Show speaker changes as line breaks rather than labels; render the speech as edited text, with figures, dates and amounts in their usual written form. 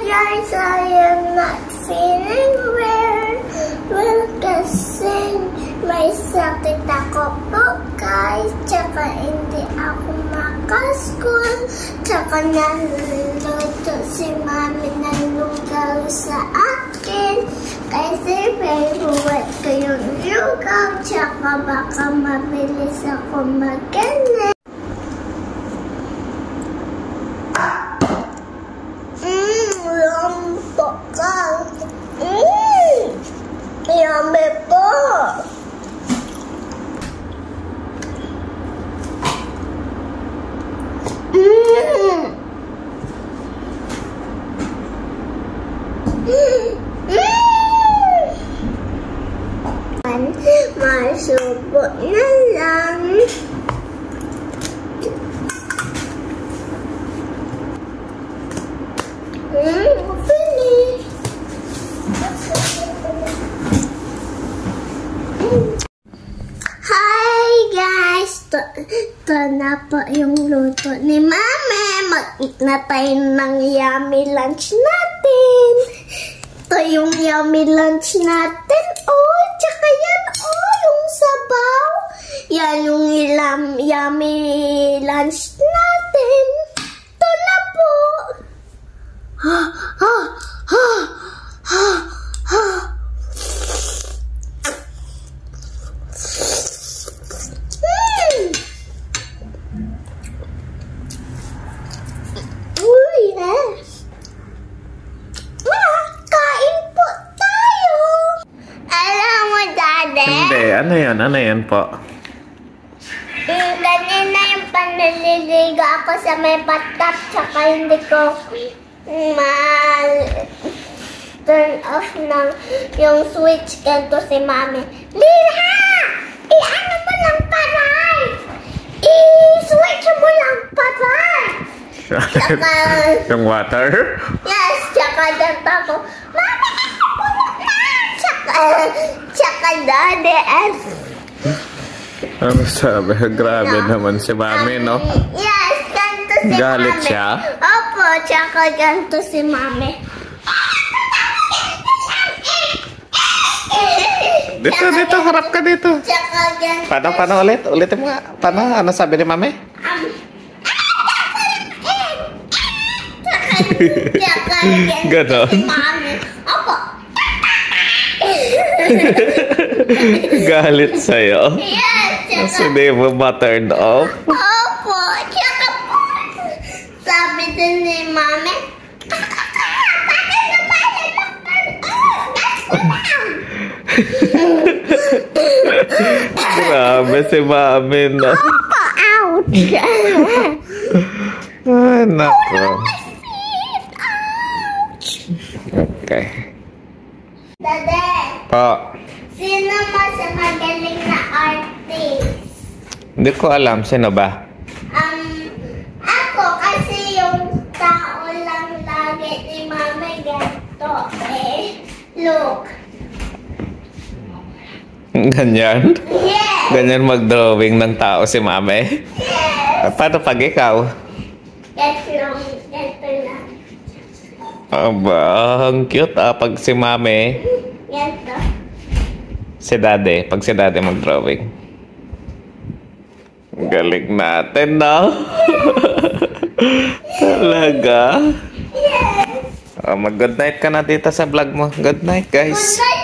guys, I am not feeling well kasi may sakit ako po guys. Tsaka hindi ako makaskool. Tsaka naluluto si mami ng lugaw sa akin. Kasi favorite ko yung lugaw. Tsaka baka mabilis ako magaling. Lampo ka. Yummy po. Masubo na lang. Finish. Hi guys! Ito na po yung luto ni Mami. Mag-eat na tayo ng yummy lunch natin. Ito yung yummy lunch natin. Oh, tsaka yan. Oh, yung sabaw. Yan yung yummy lunch natin. Ito na po.
Ano yan? Ano yan po?
Ganyan na yung panliligo ako sa may bathtub. Tsaka hindi ko turn off ng yung switch. Ganito si Mami. Lira! I-ano mo lang paray! I-switch mo lang paray! Tsaka,
yung water?
yes, tsaka ganito ako. Mami, ano po na? Tsaka daddy and...
Ano sabi? Grabe naman si Mami, no?
Yes, ganito si Mami.
Galit siya?
Opo, tsaka ganito si Mami.
Dito, harap ka dito.
Tsaka ganito.
Paano ulit? Ulitin mo nga. Paano? Ano sabi ni Mami?
Tsaka ganito
Ganon?
si Mami. Opo.
Galit sa'yo?
Yes, tsaka.
Kasi di mo ma-turned off?
Opo, tsaka po. Sabi din ni Mami,
Grabe si Mami, no?
Opo, ouch.
Ay, nako.
Ouch.
Okay.
Dade,
Po.
sino mas magaling na artist?
Hindi ko alam. Sino ba?
Ako kasi yung tao lang lagi ni Mami ganito. Look.
Ganyan?
Yes.
Ganyan mag-drawing ng tao si Mami?
Yes.
Paano pag ikaw?
Ganito lang.
Aba, ang cute pag si Mami.
Ganito.
Si Daddy, pag si Daddy mag-drawing. Galing natin, no? Talaga?
Yes.
Mag-good night ka na dito sa vlog mo. Good night, guys.
Good night.